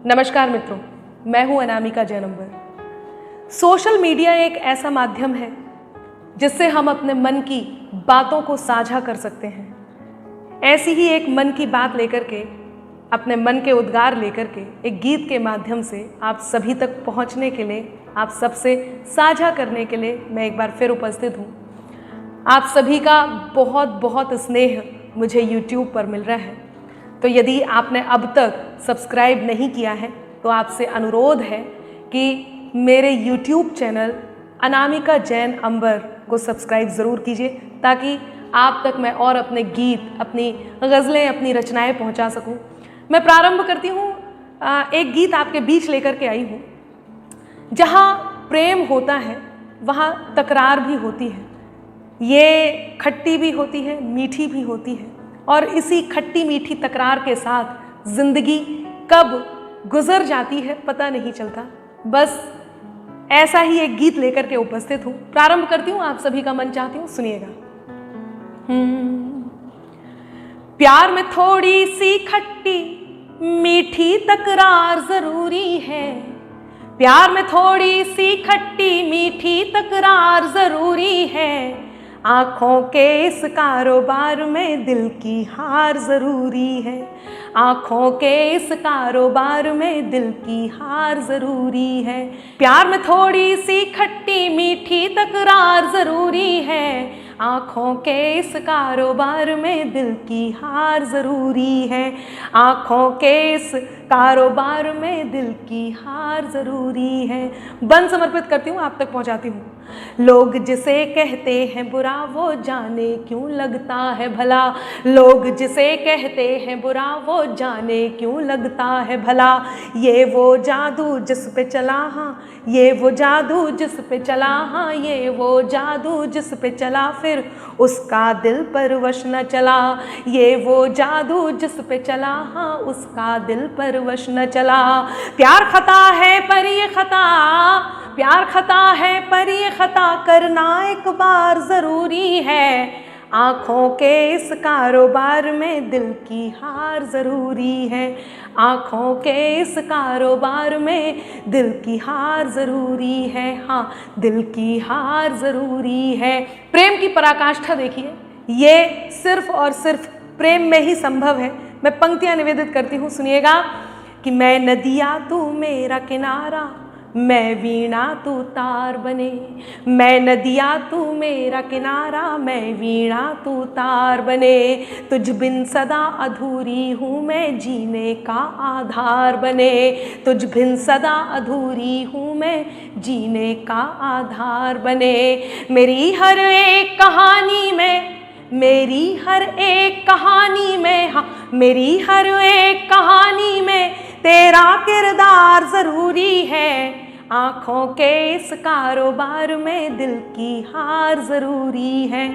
नमस्कार मित्रों, मैं हूं अनामिका जयनंबर। सोशल मीडिया एक ऐसा माध्यम है जिससे हम अपने मन की बातों को साझा कर सकते हैं। ऐसी ही एक मन की बात लेकर के, अपने मन के उद्गार लेकर के एक गीत के माध्यम से आप सभी तक पहुंचने के लिए, आप सबसे साझा करने के लिए मैं एक बार फिर उपस्थित हूं। आप सभी का बहुत बहुत स्नेह मुझे YouTube पर मिल रहा है, तो यदि आपने अब तक सब्सक्राइब नहीं किया है तो आपसे अनुरोध है कि मेरे YouTube चैनल अनामिका जैन अंबर को सब्सक्राइब ज़रूर कीजिए, ताकि आप तक मैं और अपने गीत, अपनी गज़लें, अपनी रचनाएं पहुंचा सकूं। मैं प्रारंभ करती हूं, एक गीत आपके बीच लेकर के आई हूं। जहां प्रेम होता है वहां तकरार भी होती है। ये खट्टी भी होती है, मीठी भी होती है, और इसी खट्टी मीठी तकरार के साथ ज़िंदगी कब गुजर जाती है पता नहीं चलता। बस ऐसा ही एक गीत लेकर के उपस्थित हूँ। प्रारंभ करती हूँ, आप सभी का मन चाहती हूँ, सुनिएगा। प्यार में थोड़ी सी खट्टी मीठी तकरार ज़रूरी है। प्यार में थोड़ी सी खट्टी मीठी तकरार ज़रूरी है। आँखों के इस कारोबार में दिल की हार ज़रूरी है। आँखों के इस कारोबार में दिल की हार ज़रूरी है। प्यार में थोड़ी सी खट्टी मीठी तकरार ज़रूरी है। आँखों के इस कारोबार में दिल की हार ज़रूरी है। आँखों के इस कारोबार में दिल की हार ज़रूरी है। बन समर्पित करती हूँ, आप तक पहुँचाती हूँ। लोग जिसे कहते हैं बुरा वो जाने क्यों लगता है भला। लोग जिसे कहते हैं बुरा वो जाने क्यों लगता है भला। ये वो जादू जिस पे चला, हाँ ये वो जादू जिस पे चला, हाँ ये वो जादू जिस पे चला, फिर उसका दिल पर वश न चला। ये वो जादू जिस पे चला, हाँ उसका दिल पर वश न चला। प्यार खता है पर ये खता, प्यार खता है पर ये खता करना एक बार ज़रूरी है। आँखों के इस कारोबार में दिल की हार ज़रूरी है। आँखों के इस कारोबार में दिल की हार ज़रूरी है। हाँ, दिल की हार ज़रूरी है। प्रेम की पराकाष्ठा देखिए, ये सिर्फ और सिर्फ प्रेम में ही संभव है। मैं पंक्तियाँ निवेदित करती हूँ, सुनिएगा। कि मैं नदिया तू मेरा किनारा, मैं वीणा तू तार बने। मैं नदिया तू मेरा किनारा, मैं वीणा तू तार बने। तुझ बिन सदा अधूरी हूँ मैं, जीने का आधार बने। तुझ बिन सदा अधूरी हूँ मैं, जीने का आधार बने। मेरी हर एक कहानी में, मेरी हर एक कहानी में, हाँ मेरी हर एक कहानी में तेरा किरदार ज़रूरी है। आँखों के इस कारोबार में दिल की हार ज़रूरी है।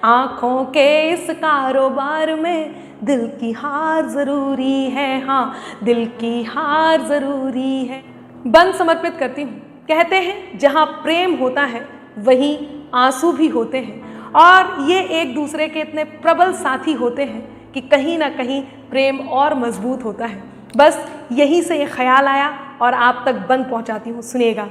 आँखों के इस कारोबार में दिल की हार ज़रूरी है। हाँ, दिल की हार ज़रूरी है। बन समर्पित करती हूँ। कहते हैं जहाँ प्रेम होता है वहीं आंसू भी होते हैं, और ये एक दूसरे के इतने प्रबल साथी होते हैं कि कहीं ना कहीं प्रेम और मजबूत होता है। बस यहीं से ये ख्याल आया और आप तक बंद पहुंचाती हूँ, सुनिएगा।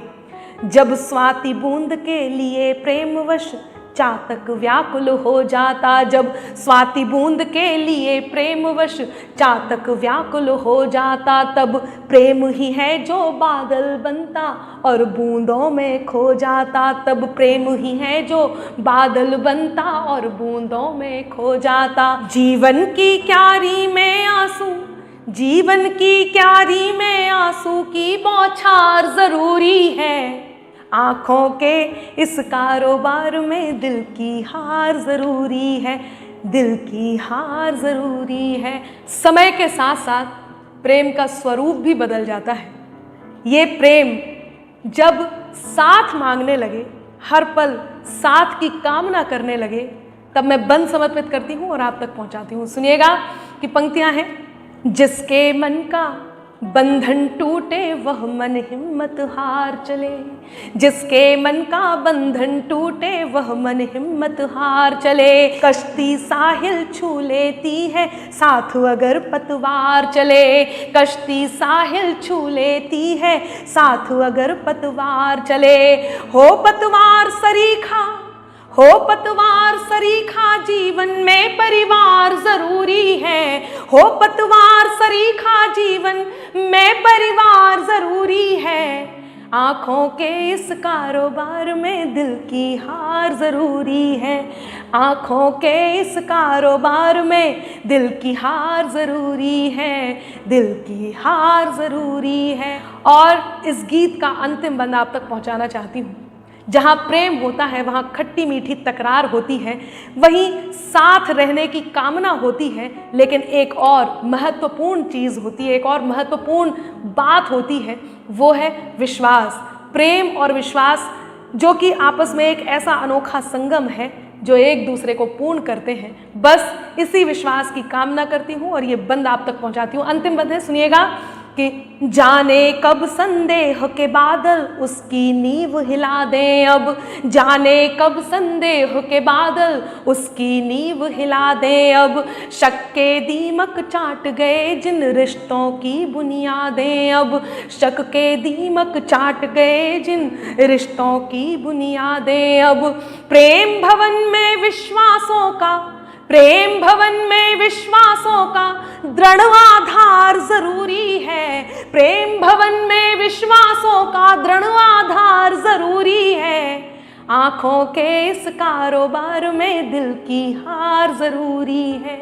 जब स्वाति बूंद के लिए प्रेमवश चातक व्याकुल हो जाता। जब स्वाति बूंद के लिए प्रेमवश चातक व्याकुल हो जाता, तब प्रेम ही है जो बादल बनता और बूंदों में खो जाता। तब प्रेम ही है जो बादल बनता और बूंदों में खो जाता। जीवन की क्यारी में आंसू, जीवन की क्यारी में आंसू की बौछार ज़रूरी है। आँखों के इस कारोबार में दिल की हार ज़रूरी है। दिल की हार ज़रूरी है। समय के साथ साथ प्रेम का स्वरूप भी बदल जाता है। ये प्रेम जब साथ मांगने लगे, हर पल साथ की कामना करने लगे, तब मैं बंद समर्पित करती हूँ और आप तक पहुँचाती हूँ। सुनिएगा कि पंक्तियाँ हैं। जिसके मन का बंधन टूटे वह मन हिम्मत हार चले, जिसके मन का बंधन टूटे वह मन हिम्मत हार चले। कश्ती साहिल छू लेती है साथ अगर पतवार चले, कश्ती साहिल छू लेती है साथ अगर पतवार चले। हो पतवार सरीखा, हो पतवार सरीखा, जीवन में परिवार जरूरी है। हो पतवार सरीखा, जीवन में परिवार जरूरी है। आँखों के इस कारोबार में दिल की हार जरूरी है। आँखों के इस कारोबार में दिल की हार जरूरी है, दिल की हार जरूरी है। और इस गीत का अंतिम बंद आप तक पहुंचाना चाहती हूँ। जहाँ प्रेम होता है वहाँ खट्टी मीठी तकरार होती है, वहीं साथ रहने की कामना होती है, लेकिन एक और महत्वपूर्ण चीज़ होती है, एक और महत्वपूर्ण बात होती है, वो है विश्वास। प्रेम और विश्वास जो कि आपस में एक ऐसा अनोखा संगम है जो एक दूसरे को पूर्ण करते हैं। बस इसी विश्वास की कामना करती हूँ और ये बंद आप तक पहुँचाती हूँ। अंतिम बंद है, सुनिएगा कि जाने कब संदेह के बादल उसकी नींव हिला दें अब, जाने कब संदेह के बादल उसकी नींव हिला दें अब। शक के दीमक चाट गए जिन रिश्तों की बुनियादें अब, शक के दीमक चाट गए जिन रिश्तों की बुनियादें अब। प्रेम भवन में विश्वासों का, प्रेम भवन में विश्वासों का दृढ़ आधार जरूरी है। प्रेम भवन में विश्वासों का दृढ़ आधार जरूरी है। आँखों के इस कारोबार में दिल की हार जरूरी है।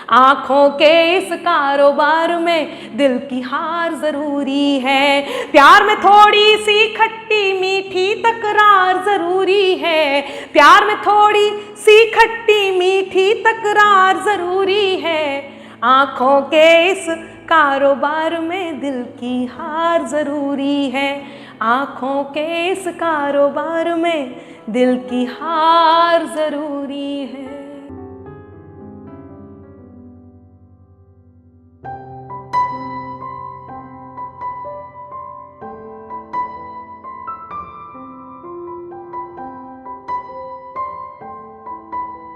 आँखों के इस कारोबार में दिल की हार जरूरी है। प्यार में थोड़ी सी खट्टी मीठी तकरार जरूरी है। प्यार में थोड़ी सी खट्टी मीठी तकरार जरूरी है। आँखों के इस कारोबार में दिल की हार जरूरी है। आँखों के इस कारोबार में दिल की हार जरूरी है।